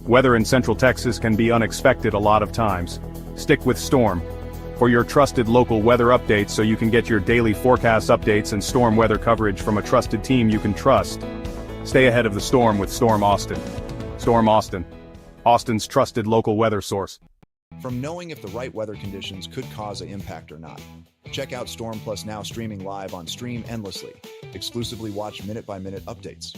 Weather in Central Texas can be unexpected a lot of times. Stick with Storm for your trusted local weather updates so you can get your daily forecast updates and storm weather coverage from a trusted team you can trust. Stay ahead of the storm with Storm Austin. Storm Austin, Austin's trusted local weather source. From knowing if the right weather conditions could cause an impact or not. Check out Storm Plus now streaming live on Stream Endlessly. Exclusively watch minute-by-minute updates.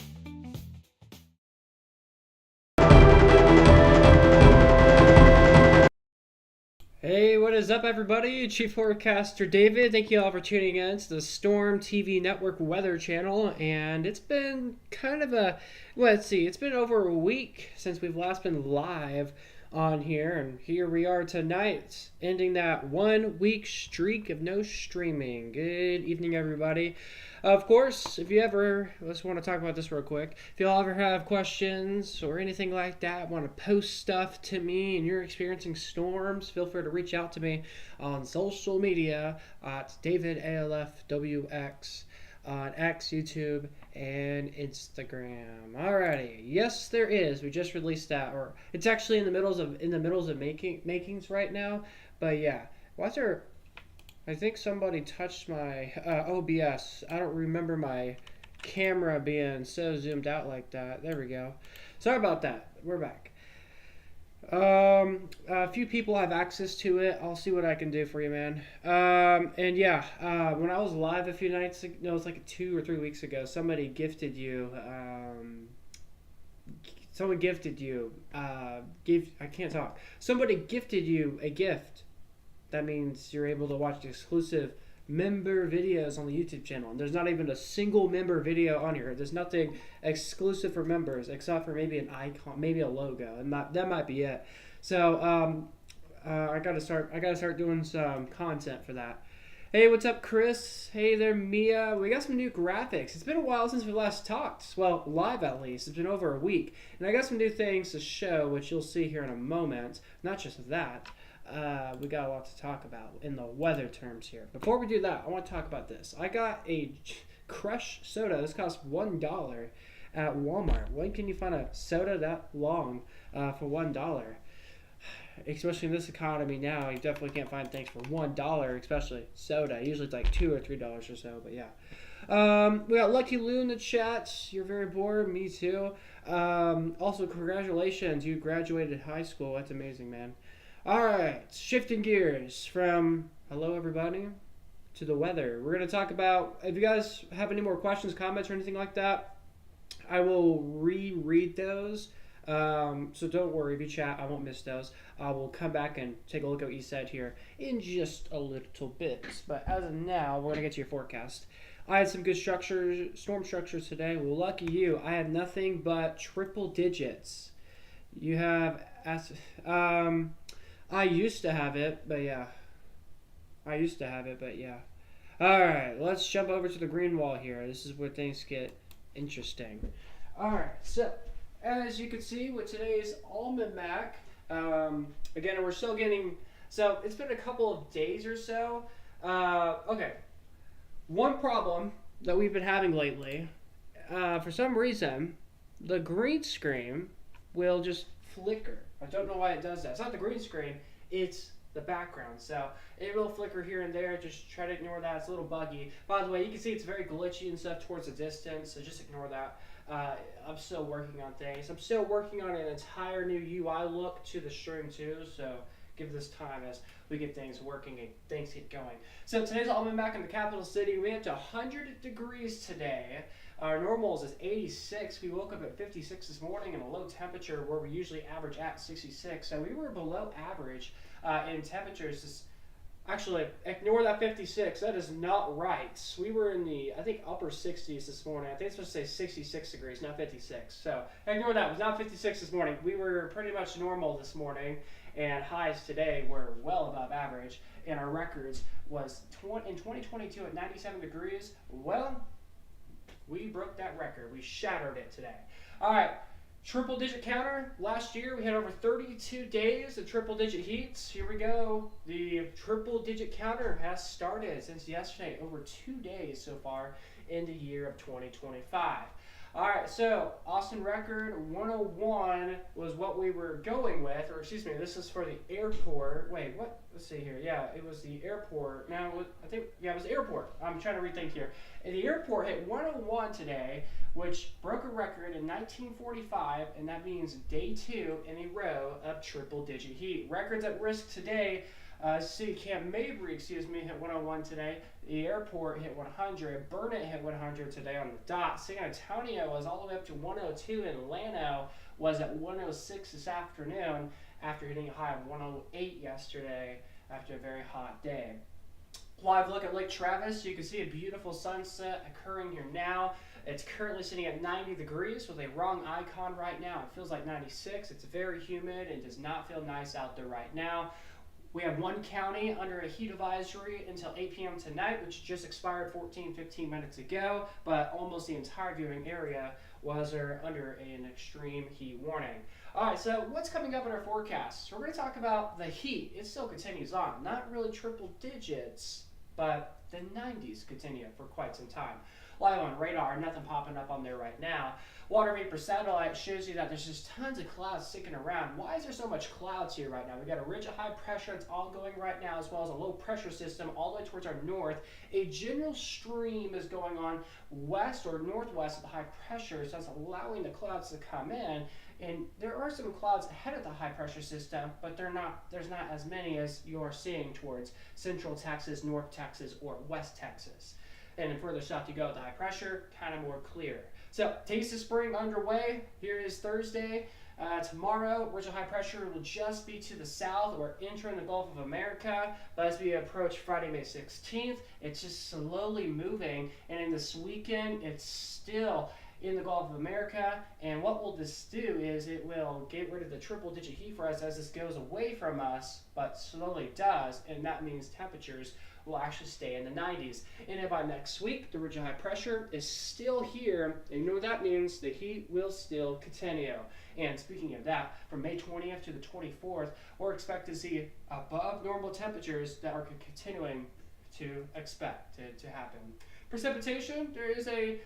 Hey, what is up, everybody? Chief Forecaster David. Thank you all for tuning in to the Storm TV Network Weather Channel. And it's been kind of a, it's been over a week since we've last been live on here. And here we are tonight, ending that 1 week streak of no streaming. Good evening, everybody. Of course, if you ever, let's want to talk about this real quick. If you all ever have questions or anything like that, want to post stuff to me and you're experiencing storms, feel free to reach out to me on social media at DavidALFWX on X, YouTube, and Instagram. Alrighty, yes, there is. We just released that, or it's actually in the middle of makings right now. But yeah, what's there? I think somebody touched my OBS. I don't remember my camera being so zoomed out like that. There we go. Sorry about that. We're back. A few people have access to it. I'll see what I can do for you, man. And yeah, when I was live a few nights ago, no, it was like 2 or 3 weeks ago, somebody gifted you, Somebody gifted you a gift. That means you're able to watch the exclusive member videos on the YouTube channel. And there's not even a single member video on here. There's nothing exclusive for members except for maybe an icon, maybe a logo, and that might be it. So I gotta start doing some content for that. Hey, what's up, Chris? Hey there, Mia. We got some new graphics. It's been a while since we last talked. Well, live at least. It's been over a week. And I got some new things to show, which you'll see here in a moment. Not just that. We got a lot to talk about in the weather terms here. Before we do that, I want to talk about this. I got a Crush soda. This costs $1 at Walmart. When can you find a soda that long for $1? Especially in this economy now, you definitely can't find things for $1, especially soda. Usually it's like $2 or $3 or so, but yeah. We got Lucky Lou in the chat. You're very bored. Me too. Also, congratulations. You graduated high school. That's amazing, man. Alright, shifting gears from hello everybody to the weather. We're going to talk about, if you guys have any more questions, comments, or anything like that, I will reread those. So don't worry if you chat, I won't miss those. I will come back and take a look at what you said here in just a little bit. But as of now, we're going to get to your forecast. I had some good storm structures today. Well, lucky you, I had nothing but triple digits. You have, I used to have it, but yeah. Alright, let's jump over to the green wall here. This is where things get interesting. Alright, so as you can see with today's Almanac, again, we're still getting, so it's been a couple of days or so. Okay, one problem that we've been having lately, for some reason, the green screen will just flicker. I don't know why it does that. It's not the green screen, it's the background. So it will flicker here and there. Just try to ignore that. It's a little buggy. By the way, you can see it's very glitchy and stuff towards the distance, so just ignore that. I'm still working on things. I'm still working on an entire new UI look to the stream too, so give this time as we get things working and things get going. So today's Almanac in the capital city. We went to 100 degrees today. Our normals is 86. We woke up at 56 this morning in a low temperature where we usually average at 66. So we were below average in temperatures. Actually, ignore that 56. That is not right. We were in the, I think, upper 60s this morning. I think it's supposed to say 66 degrees, not 56. So ignore that. It was not 56 this morning. We were pretty much normal this morning, and highs today were well above average. And our records was in 2022 at 97 degrees. Well, we broke that record. We shattered it today. All right. Triple digit counter. Last year we had over 32 days of triple digit heats. Here we go. The triple digit counter has started since yesterday. Over 2 days so far in the year of 2025. All right, so Austin record 101 was what we were going with, or excuse me, this is for the airport. Wait, what? Let's see here. Yeah, it was the airport. Now, I think, yeah, it was the airport. I'm trying to rethink here. And the airport hit 101 today, which broke a record in 1945, and that means day 2 in a row of triple-digit heat. Records at risk today. See, Camp Mabry, excuse me, hit 101 today. The airport hit 100. Burnett hit 100 today on the dot. San Antonio was all the way up to 102, and Llano was at 106 this afternoon after hitting a high of 108 yesterday after a very hot day. Live look at Lake Travis. You can see a beautiful sunset occurring here now. It's currently sitting at 90 degrees with a wrong icon right now. It feels like 96. It's very humid and does not feel nice out there right now. We have one county under a heat advisory until 8 p.m. tonight, which just expired 15 minutes ago, but almost the entire viewing area was under an extreme heat warning. All right, so what's coming up in our forecast? So we're going to talk about the heat. It still continues on. Not really triple digits, but the 90s continue for quite some time. Live on radar, nothing popping up on there right now. Water vapor satellite shows you that there's just tons of clouds sticking around. Why is there so much clouds here right now? We've got a ridge of high pressure that's all going right now, as well as a low pressure system all the way towards our north. A general stream is going on west or northwest of the high pressure, so that's allowing the clouds to come in. And there are some clouds ahead of the high pressure system, but there's not as many as you're seeing towards central Texas, north Texas, or west Texas. And then further south you go with the high pressure, kind of more clear. So, taste of spring underway. Here is Thursday. Tomorrow, ridge of high pressure will just be to the south. We're entering the Gulf of America. But as we approach Friday, May 16th, it's just slowly moving. And in this weekend, it's still in the Gulf of America. And what will this do is it will get rid of the triple-digit heat for us as this goes away from us, but slowly does. And that means temperatures will actually stay in the 90s. And then by next week, the ridge of high pressure is still here. And you know what that means? The heat will still continue. And speaking of that, from May 20th to the 24th, we're expected to see above normal temperatures that are continuing to expect to happen. Precipitation, there is a,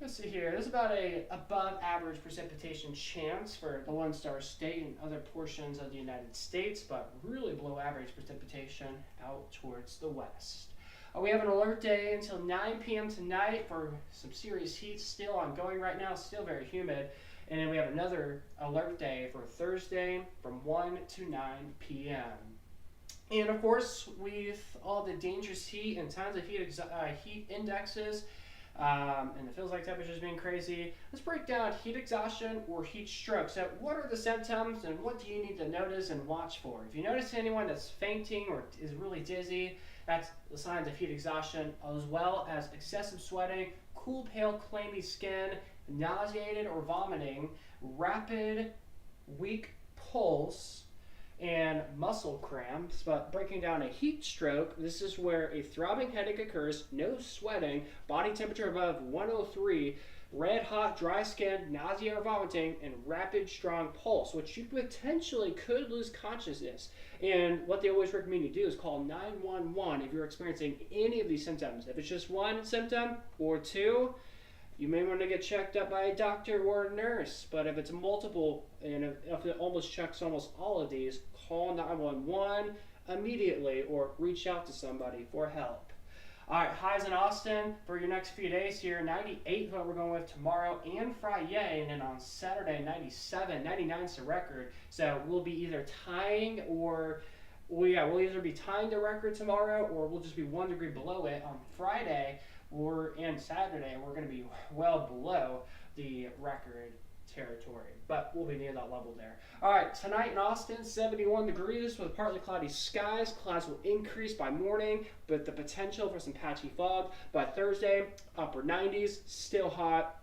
let's see here, there's about a above average precipitation chance for the Lone Star State and other portions of the United States, but really below average precipitation out towards the west. We have an alert day until 9 p.m. tonight for some serious heat still ongoing right now, still very humid. And then we have another alert day for Thursday from 1 to 9 p.m. And of course, with all the dangerous heat and tons of heat indexes, and it feels like temperatures being crazy, let's break down heat exhaustion or heat stroke. So what are the symptoms and what do you need to notice and watch for? If you notice anyone that's fainting or is really dizzy, that's the signs of heat exhaustion, as well as excessive sweating, cool, pale, clammy skin, nauseated or vomiting, rapid, weak pulse, and muscle cramps. But breaking down a heat stroke, this is where a throbbing headache occurs, no sweating, body temperature above 103, red hot, dry skin, nausea or vomiting, and rapid, strong pulse, which you potentially could lose consciousness. And what they always recommend you do is call 911 if you're experiencing any of these symptoms. If it's just one symptom or two, you may want to get checked up by a doctor or a nurse. But if it's multiple, and if it almost checks almost all of these, call 911 immediately or reach out to somebody for help. All right, highs in Austin for your next few days here. 98 is what we're going with tomorrow and Friday. And then on Saturday, 97. 99 is the record. So we'll be either tying or, we'll either be tying the record tomorrow or we'll just be 1 degree below it on Friday. And Saturday, we're going to be well below the record territory, but we'll be near that level there. All right, tonight in Austin, 71 degrees with partly cloudy skies. Clouds will increase by morning, but the potential for some patchy fog. By Thursday, upper 90s, still hot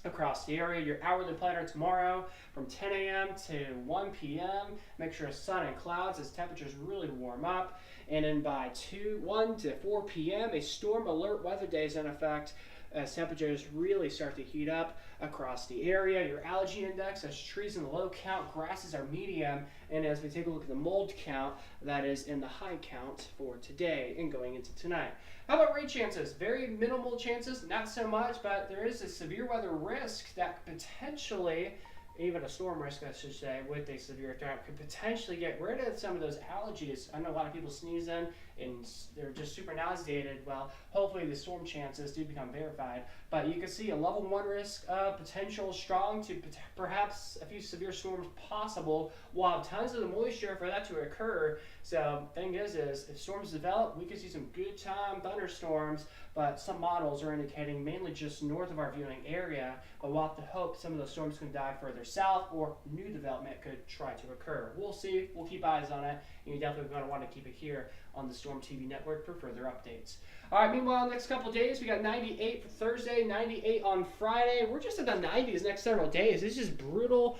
across the area. Your hourly planner tomorrow from 10 a.m. to 1 p.m. Make sure sun and clouds as temperatures really warm up. And then by 1 to 4 p.m., a storm alert weather day is in effect. as temperatures really start to heat up across the area. Your algae index, as trees in the low count, grasses are medium, and as we take a look at the mold count, that is in the high count for today and going into tonight. How about rain chances? Very minimal chances, not so much, but there is a severe weather risk that potentially, even a storm risk, I should say, with a severe threat, could potentially get rid of some of those allergies. I know a lot of people sneeze in and they're just super nauseated. Well, hopefully the storm chances do become verified. But you can see a level 1 risk potential strong to perhaps a few severe storms possible. We'll have tons of the moisture for that to occur. So thing is if storms develop, we could see some good time thunderstorms, but some models are indicating mainly just north of our viewing area. But we'll have to hope some of those storms can die further south or new development could try to occur. We'll see. We'll keep eyes on it. And you're definitely going to want to keep it here on the Storm TV network for further updates. All right, meanwhile, next couple days, we got 98 for Thursday, 98 on Friday. We're just in the 90s next several days. It's just brutal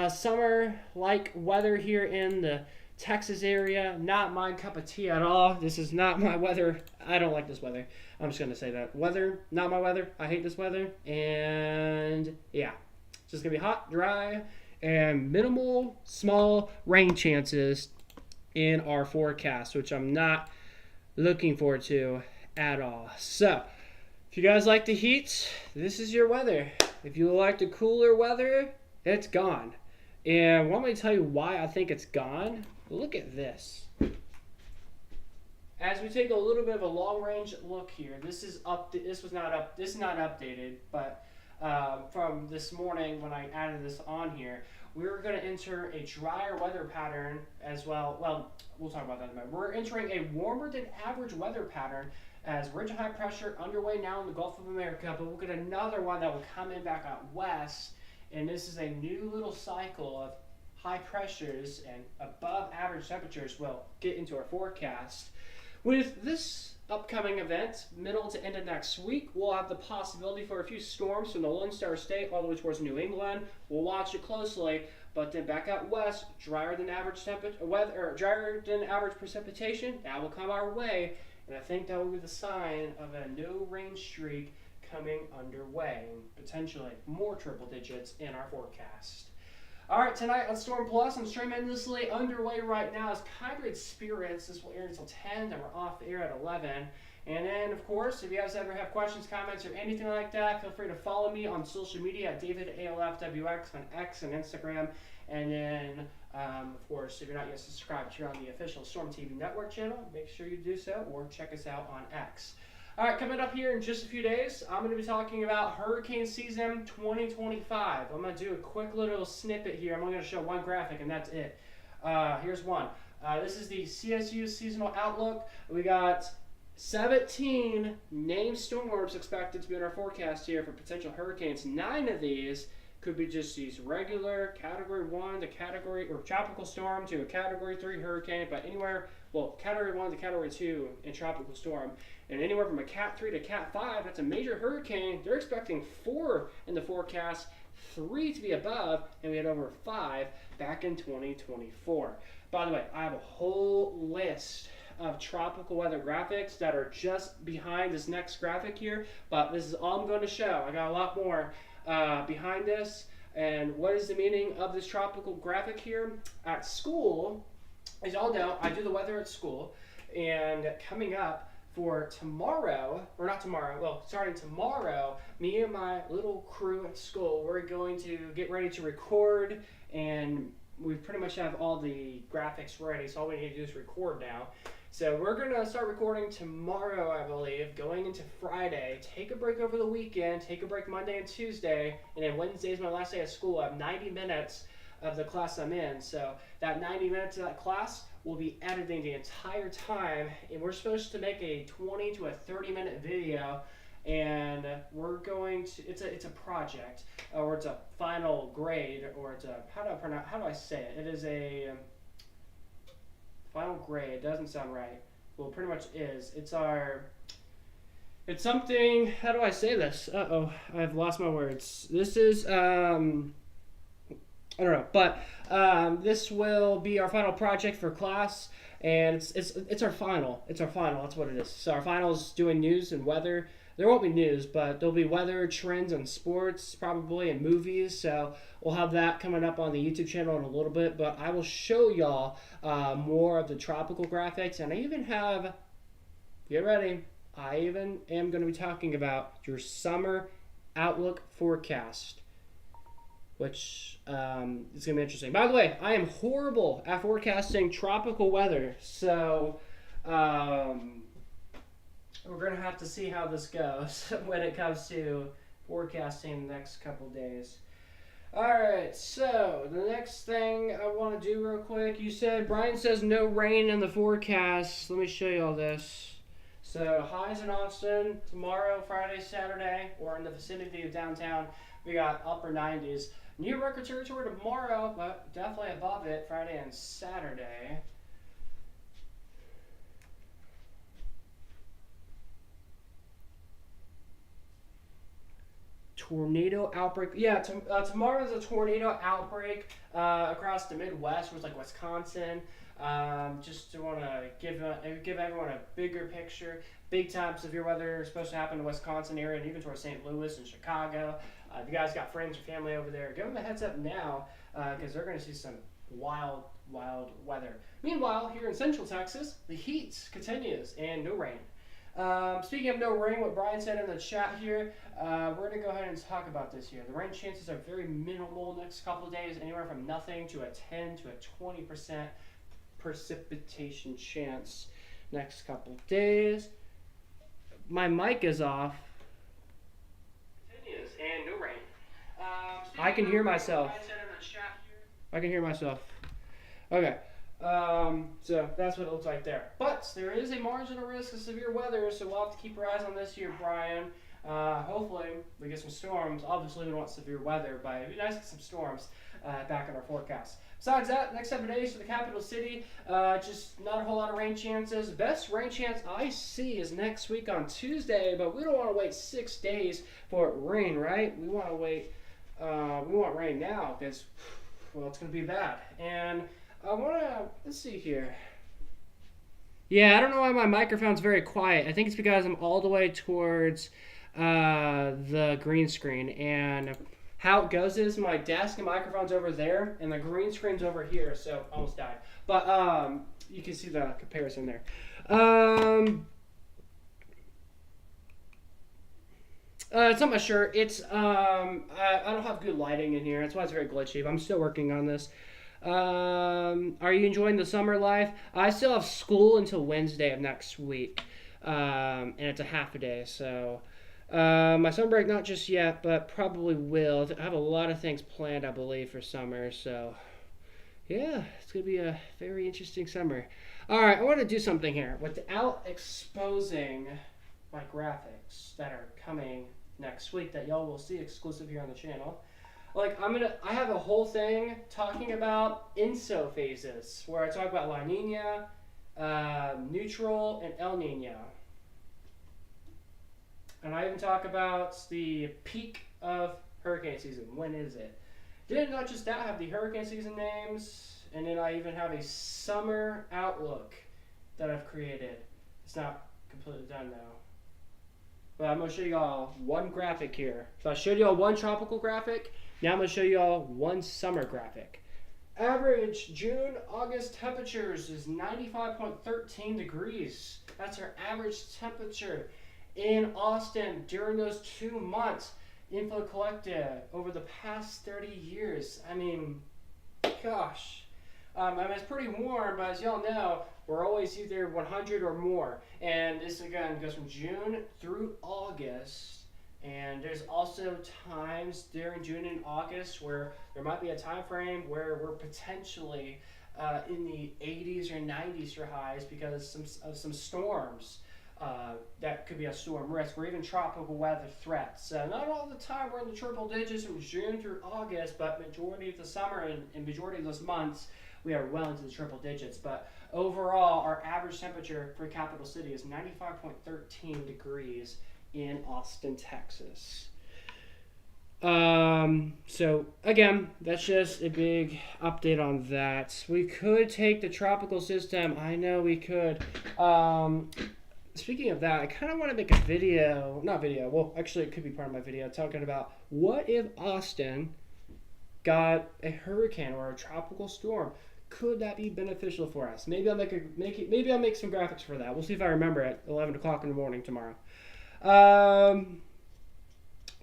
summer-like weather here in the Texas area. Not my cup of tea at all. This is not my weather. I don't like this weather. I'm just going to say that. Weather, not my weather. I hate this weather. And yeah, it's just going to be hot, dry, and minimal, small rain chances in our forecast, which I'm not looking forward to at all. So, if you guys like the heat, this is your weather. If you like the cooler weather, it's gone. And want me to tell you why I think it's gone? Look at this. As we take a little bit of a long-range look here, this is not updated, but from this morning when I added this on here, we're going to enter a drier weather pattern as well. Well, we'll talk about that in a minute. We're entering a warmer than average weather pattern as ridge of high pressure underway now in the Gulf of America, but we'll get another one that will come in back out west, and this is a new little cycle of high pressures and above average temperatures will get into our forecast. With this upcoming event, middle to end of next week, we'll have the possibility for a few storms from the Lone Star State all the way towards New England. We'll watch it closely, but then back out west, drier than average precipitation, that will come our way, and I think that will be the sign of a no rain streak coming underway, and potentially more triple digits in our forecast. All right, tonight on Storm Plus, I'm tremendously underway right now as Kindred Spirits. This will air until 10, then we're off the air at 11. And then, of course, if you guys ever have questions, comments, or anything like that, feel free to follow me on social media at DavidALFWX on X and Instagram. And then, of course, if you're not yet subscribed here on the official Storm TV Network channel, make sure you do so, or check us out on X. All right, coming up here in just a few days, I'm going to be talking about hurricane season 2025. I'm going to do a quick little snippet here. I'm only going to show one graphic, and that's it. Here's one. This is the CSU seasonal outlook. We got 17 named storms expected to be in our forecast here for potential hurricanes. 9 of these could be just these regular Category 1 to Category, or tropical storm to a Category 3 hurricane, but anywhere, well, Category 1 to Category 2 in tropical storm. And anywhere from a Cat 3 to Cat 5, that's a major hurricane. They're expecting 4 in the forecast, 3 to be above, and we had over 5 back in 2024. By the way, I have a whole list of tropical weather graphics that are just behind this next graphic here, but this is all I'm going to show. I got a lot more behind this. And what is the meaning of this tropical graphic here? At school, as y'all know, I do the weather at school, and coming up for tomorrow, or not tomorrow, well, starting tomorrow, me and my little crew at school, we're going to get ready to record, and we pretty much have all the graphics ready, so all we need to do is record now. So we're going to start recording tomorrow, I believe, going into Friday, take a break over the weekend, take a break Monday and Tuesday, and then Wednesday is my last day of school. I have 90 minutes of the class I'm in, so that 90 minutes of that class, we'll be editing the entire time, and we're supposed to make a 20 to a 30-minute video, and we're going to, it's a project, or it's a final grade, or it's a, how do I say it? It is a final grade. Doesn't sound right. Well, it pretty much is. It's something, how do I say this? Uh-oh, I've lost my words. This is, I don't know, but this will be our final project for class, and it's our final. It's our final. That's what it is. So our final is doing news and weather there won't be news, but there'll be weather, trends, and sports probably, and movies. So we'll have that coming up on the YouTube channel in a little bit. But I will show y'all more of the tropical graphics, and I even have, get ready, I even am going to be talking about your summer outlook forecast, which is going to be interesting. By the way, I am horrible at forecasting tropical weather, so we're going to have to see how this goes when it comes to forecasting the next couple days. Alright, so the next thing I want to do real quick, Brian says no rain in the forecast. Let me show you all this. So highs in Austin tomorrow, Friday, Saturday, or in the vicinity of downtown, we got upper 90s. New record territory tomorrow, but definitely above it Friday and Saturday. Tornado outbreak. Yeah, tomorrow's a tornado outbreak across the Midwest, with like Wisconsin. Just to want to give everyone a bigger picture. Big time severe weather is supposed to happen in the Wisconsin area and even towards St. Louis and Chicago. If you guys got friends or family over there, give them a heads up now because they're going to see some wild weather. Meanwhile, here in Central Texas, the heat continues and no rain. Speaking of no rain, what Brian said in the chat here, we're going to go ahead and talk about this here. The rain chances are very minimal next couple of days, anywhere from nothing to a 10 to a 20% precipitation chance next couple of days. My mic is off. Continues and no rain. I can hear myself. I can hear myself. Okay. So that's what it looks like there. But there is a marginal risk of severe weather, so we'll have to keep our eyes on this here, Brian. Hopefully we get some storms. Obviously we don't want severe weather, but it'd be nice to get some storms back in our forecast. Besides that, next 7 days for the capital city, just not a whole lot of rain chances. Best rain chance I see is next week on Tuesday, but we don't want to wait 6 days for it to rain, right? We want to wait, we want rain now because, well, it's going to be bad. And I want to, let's see here. Yeah, I don't know why my microphone's very quiet. I think it's because I'm all the way towards the green screen. And how it goes is my desk and microphone's over there, and the green screen's over here, so almost died. But you can see the comparison there. It's not my shirt. It's I don't have good lighting in here. That's why it's very glitchy. But I'm still working on this. Are you enjoying the summer life? I still have school until Wednesday of next week, and it's a half a day. So my summer break, not just yet, but probably will. I have a lot of things planned, I believe, for summer. So yeah, it's gonna be a very interesting summer. All right, I want to do something here without exposing my graphics that are coming next week that y'all will see exclusive here on the channel. Like I have a whole thing talking about INSO phases where I talk about La Nina, neutral, and El Nino. And I even talk about the peak of hurricane season. When is it? Did not just that have the hurricane season names, and then I even have a summer outlook that I've created. It's not completely done now. But I'm going to show you all one graphic here. So I showed you all one tropical graphic. Now I'm going to show you all one summer graphic. Average June-August temperatures is 95.13 degrees. That's our average temperature in Austin during those 2 months. Info collected over the past 30 years. I mean, gosh. It's pretty warm, but as y'all know, we're always either 100 or more. And this, again, goes from June through August. And there's also times during June and August where there might be a time frame where we're potentially in the 80s or 90s for highs because of some storms. That could be a storm risk or even tropical weather threats. Not all the time we're in the triple digits from June through August, but majority of the summer and majority of those months we are well into the triple digits. But overall, our average temperature for capital city is 95.13 degrees in Austin, Texas. So again, that's just a big update on that. We could take the tropical system. I know we could. speaking of that, I kind of want to make a video, not video, well, actually, it could be part of my video, talking about what if Austin got a hurricane or a tropical storm? Could that be beneficial for us? Maybe maybe I'll make some graphics for that. We'll see if I remember at 11 o'clock in the morning tomorrow.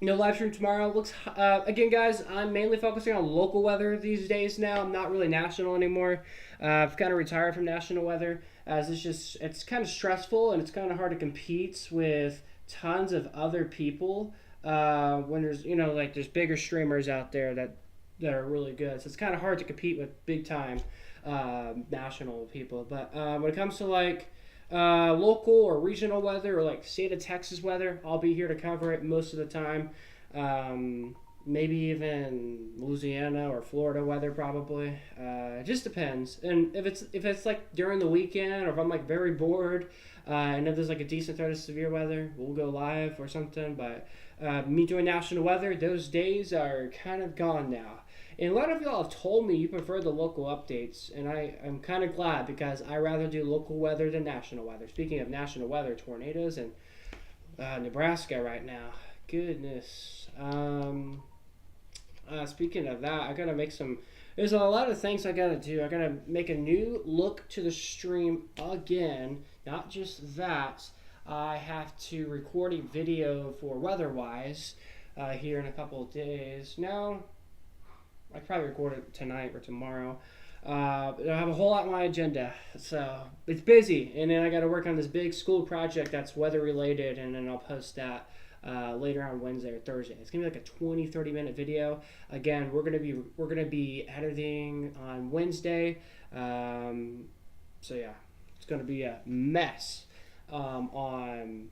No live stream tomorrow. Looks again, guys. I'm mainly focusing on local weather these days now. I'm not really national anymore. I've kind of retired from national weather, as it's kind of stressful and it's kind of hard to compete with tons of other people when there's like there's bigger streamers out there that are really good. So it's kind of hard to compete with big time national people. But when it comes to like local or regional weather or like state of Texas weather, I'll be here to cover it most of the time. Maybe even Louisiana or Florida weather probably. It just depends. And if it's like during the weekend or if I'm like very bored and if there's like a decent threat of severe weather, we'll go live or something. But me doing national weather, those days are kind of gone now. And a lot of y'all have told me you prefer the local updates, and I'm kind of glad because I rather do local weather than national weather. Speaking of national weather, tornadoes in Nebraska right now. Goodness. Speaking of that, I gotta make some. There's a lot of things I gotta do. I gotta make a new look to the stream again. Not just that, I have to record a video for weather-wise here in a couple of days. Now, I probably record it tonight or tomorrow. I have a whole lot on my agenda, so it's busy. And then I got to work on this big school project that's weather related, and then I'll post that later on Wednesday or Thursday. It's gonna be like a 20-30 minute video. Again, we're gonna be editing on Wednesday. So yeah, it's gonna be a mess on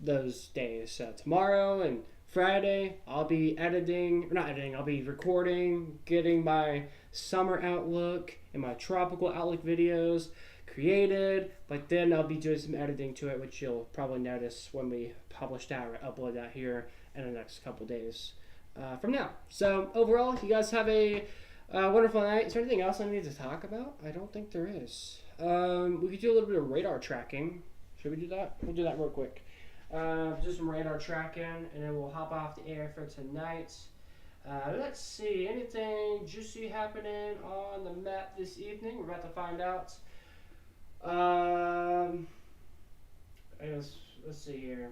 those days. So tomorrow and Friday, I'll be I'll be recording, getting my summer outlook and my tropical outlook videos created, but then I'll be doing some editing to it, which you'll probably notice when we publish that or upload that here in the next couple days from now. So overall, you guys have a wonderful night. Is there anything else I need to talk about? I don't think there is. We could do a little bit of radar tracking. Should we do that? We'll do that real quick. Do some radar tracking, and then we'll hop off the air for tonight. Let's see, anything juicy happening on the map this evening? We're about to find out. Let's see here.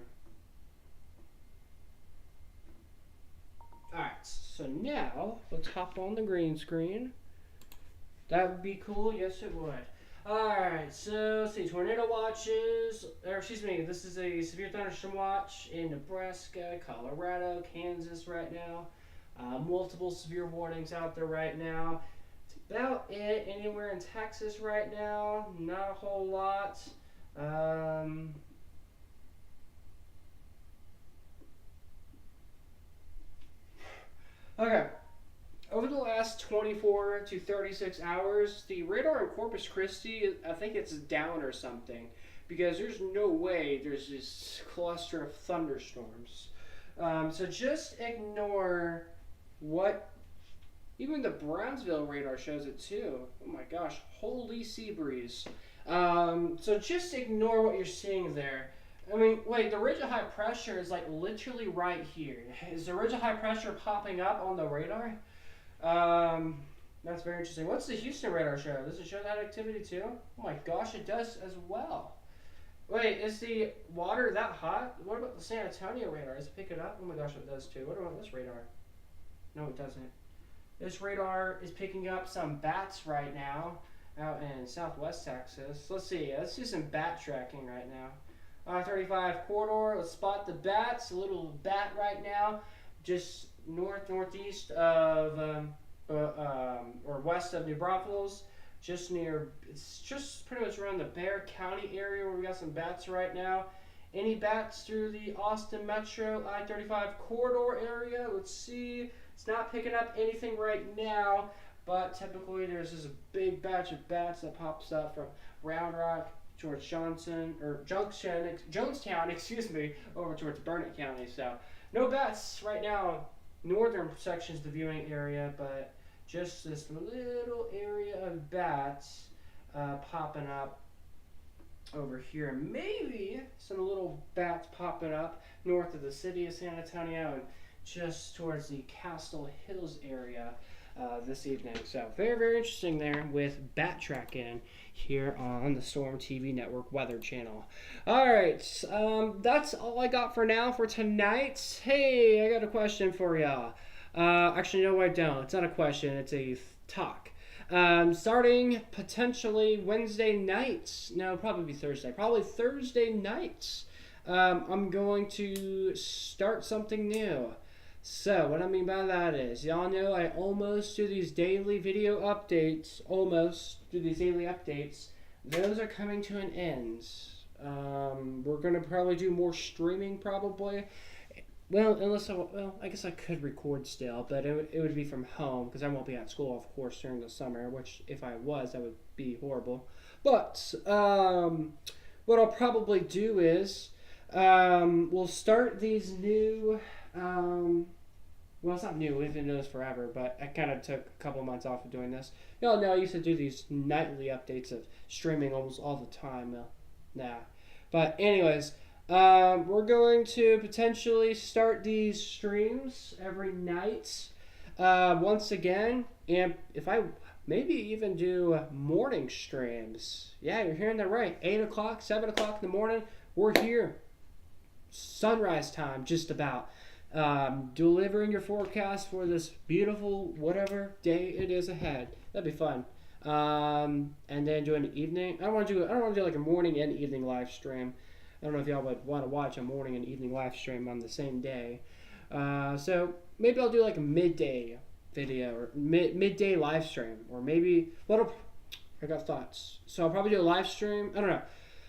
Alright, so now let's hop on the green screen. That would be cool, yes it would. Alright, so let's see, tornado watches, this is a severe thunderstorm watch in Nebraska, Colorado, Kansas right now. Multiple severe warnings out there right now. That's about it. Anywhere in Texas right now, not a whole lot. Okay. Over the last 24 to 36 hours, the radar in Corpus Christi, I think it's down or something, because there's no way there's this cluster of thunderstorms. So just ignore what, even the Brownsville radar shows it too. Oh my gosh, holy sea breeze. So just ignore what you're seeing there. I mean, wait, the ridge of high pressure is like literally right here. Is the ridge of high pressure popping up on the radar? That's very interesting. What's the Houston radar show? Does it show that activity too? Oh my gosh, it does as well. Wait, is the water that hot? What about the San Antonio radar? Does it pick it up? Oh my gosh, it does too. What about this radar? No, it doesn't. This radar is picking up some bats right now out in southwest Texas. Let's see. Let's do some bat tracking right now. I-35 corridor. Let's spot the bats. A little bat right now, just northeast of or west of New Braunfels. It's just pretty much around the Bexar County area where we got some bats right now. Any bats through the Austin Metro I-35 corridor area? Let's see. It's not picking up anything right now, but typically there's this big batch of bats that pops up from Round Rock, Jonestown, over towards Burnett County. So no bats right now, northern sections of the viewing area, but just this little area of bats popping up over here. Maybe some little bats popping up north of the city of San Antonio and just towards the Castle Hills area this evening. So very, very interesting there with bat tracking here on the Storm TV Network Weather Channel. All right, that's all I got for now for tonight. Hey, I got a question for y'all. Actually, no, I don't. It's not a question. It's a talk. Starting potentially Wednesday nights. No, probably Thursday. Probably Thursday nights. I'm going to start something new. So, what I mean by that is, y'all know I almost do these daily video updates. Those are coming to an end. We're going to probably do more streaming, probably. Well, I guess I could record still, but it would be from home because I won't be at school, of course, during the summer, which if I was, that would be horrible. But what I'll probably do is we'll start these new, well, it's not new, we've been doing this forever, but I kind of took a couple months off of doing this. Y'all know I used to do these nightly updates of streaming almost all the time now. But anyways, we're going to potentially start these streams every night once again, and if I maybe even do morning streams. Yeah, you're hearing that right. 8 o'clock, 7 o'clock in the morning, we're here. Sunrise time, just about. Delivering your forecast for this beautiful whatever day it is ahead. That'd be fun. And then do an evening. I don't want to do like a morning and evening live stream. I don't know if y'all would want to watch a morning and evening live stream on the same day. So maybe I'll do like a midday video or midday live stream, or maybe I got thoughts. So I'll probably do a live stream. I don't know.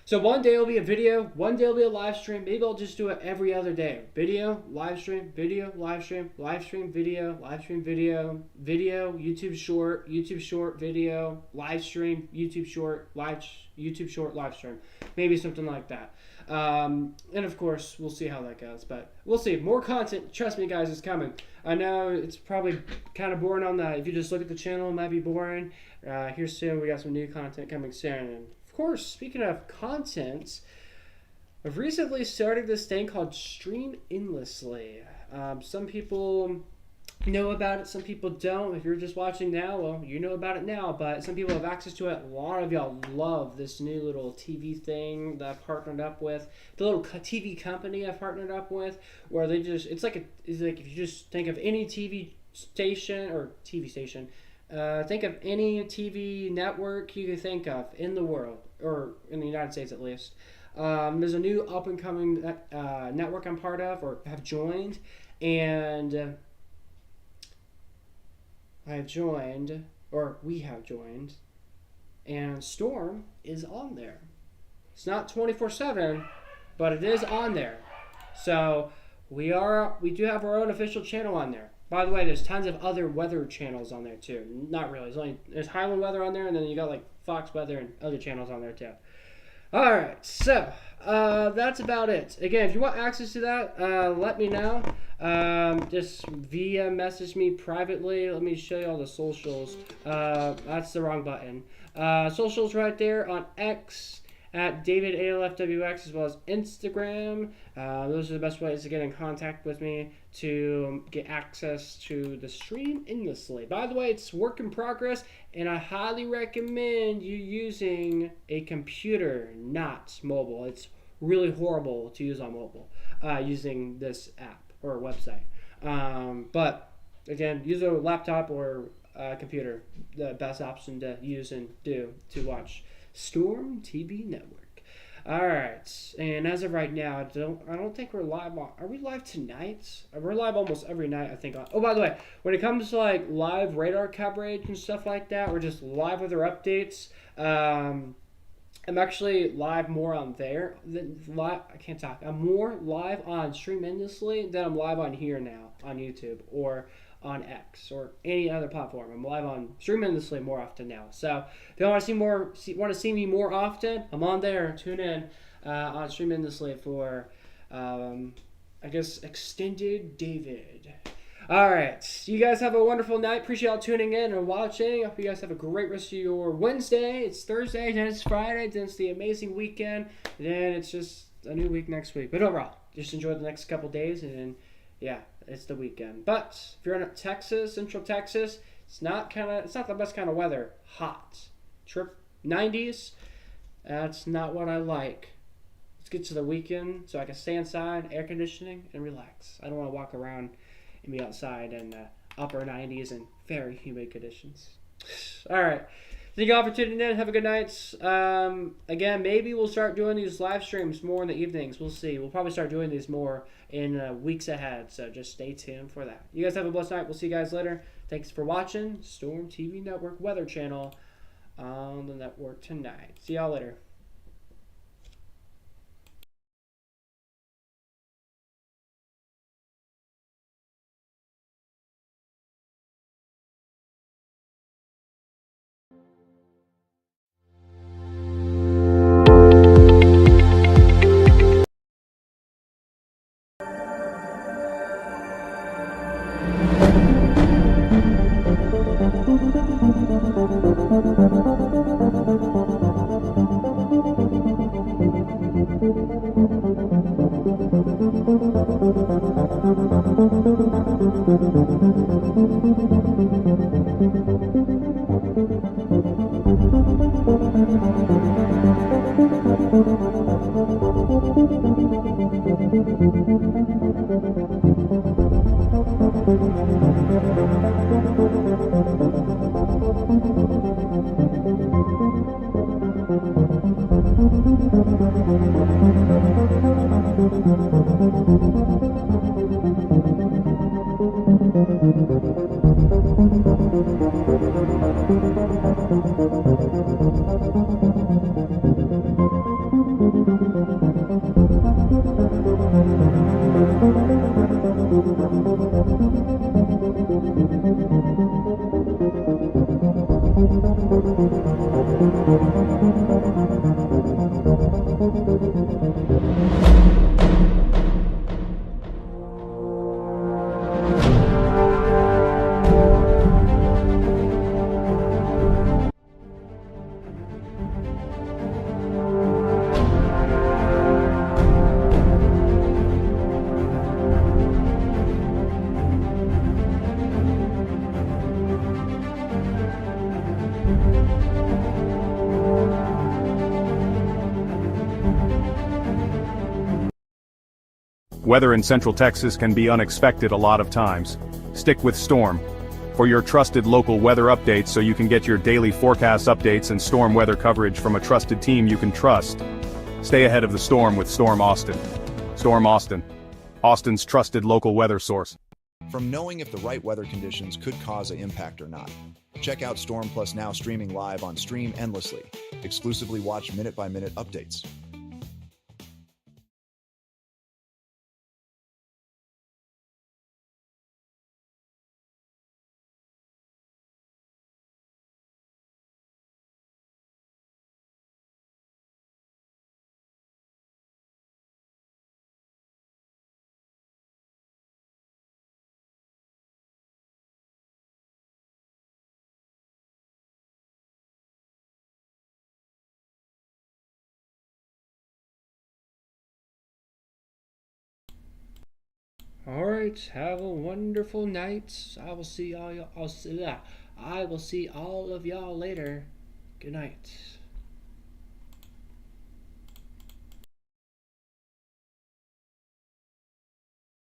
So one day will be a video, one day will be a live stream. Maybe I'll just do it every other day. Video, live stream, video, live stream, live stream, video, live stream, video, video, YouTube short, video, live stream, YouTube short, live stream. Maybe something like that. And of course, we'll see how that goes. But we'll see. More content, trust me guys, is coming. I know it's probably kind of boring on that. If you just look at the channel, it might be boring. Here soon, we got some new content coming soon. And of course, speaking of content, I've recently started this thing called Stream Endlessly. Some people know about it, some people don't. If you're just watching now, well, you know about it now, but some people have access to it. A lot of y'all love this new little TV thing that I've partnered up with, the little TV company I've partnered up with, where they just, it's like if you just think of any TV station, think of any TV network you could think of in the world, or in the United States at least. There's a new up-and-coming network I'm part of, or have joined, and we have joined, and Storm is on there. It's not 24/7, but it is on there. So we do have our own official channel on there. By the way, there's tons of other weather channels on there too. Not really. There's Highland Weather on there, and then you got like Fox Weather and other channels on there too. All right, so that's about it. Again, if you want access to that, let me know. Just via message me privately. Let me show you all the socials. That's the wrong button. Socials right there on X at DavidALFWX, as well as Instagram. Those are the best ways to get in contact with me to get access to the Stream Endlessly. By the way, it's work in progress, and I highly recommend you using a computer, not mobile. It's really horrible to use on mobile using this app or website. But again, use a laptop or a computer. The best option to use and do to watch Storm TV Network. All right, and as of right now, I don't think we're live on. Are we live tonight? We're live almost every night, I think. Oh, by the way, when it comes to like live radar coverage and stuff like that, or just live weather updates, I'm actually live more on there than live. I can't talk. I'm more live on Stream Endlessly than I'm live on here now on YouTube or on X or any other platform. I'm live on Stream Endlessly more often now. So if you want to see me more often, I'm on there. Tune in on Stream Endlessly for I guess extended David. All right. You guys have a wonderful night. Appreciate y'all tuning in and watching. I hope you guys have a great rest of your Wednesday. It's Thursday, then it's Friday, then it's the amazing weekend, then it's just a new week next week. But overall, just enjoy the next couple days, and then, yeah, it's the weekend. But if you're in Texas, Central Texas, it's not the best kind of weather. Hot. Trip 90s. That's not what I like. Let's get to the weekend so I can stay inside, air conditioning, and relax. I don't want to walk around and be outside in upper 90s and very humid conditions. All right. Thank you all for tuning in. Have a good night. Again, maybe we'll start doing these live streams more in the evenings. We'll see. We'll probably start doing these more in weeks ahead, so just stay tuned for that. You guys have a blessed night. We'll see you guys later. Thanks for watching Storm TV Network Weather Channel on the network tonight. See y'all later. Weather in Central Texas can be unexpected a lot of times. Stick with Storm for your trusted local weather updates so you can get your daily forecast updates and storm weather coverage from a trusted team you can trust. Stay ahead of the storm with Storm Austin. Storm Austin, Austin's trusted local weather source. From knowing if the right weather conditions could cause an impact or not. Check out Storm Plus now streaming live on Stream Endlessly. Exclusively watch minute-by-minute updates. All right, have a wonderful night. I will see all of y'all later. Good night.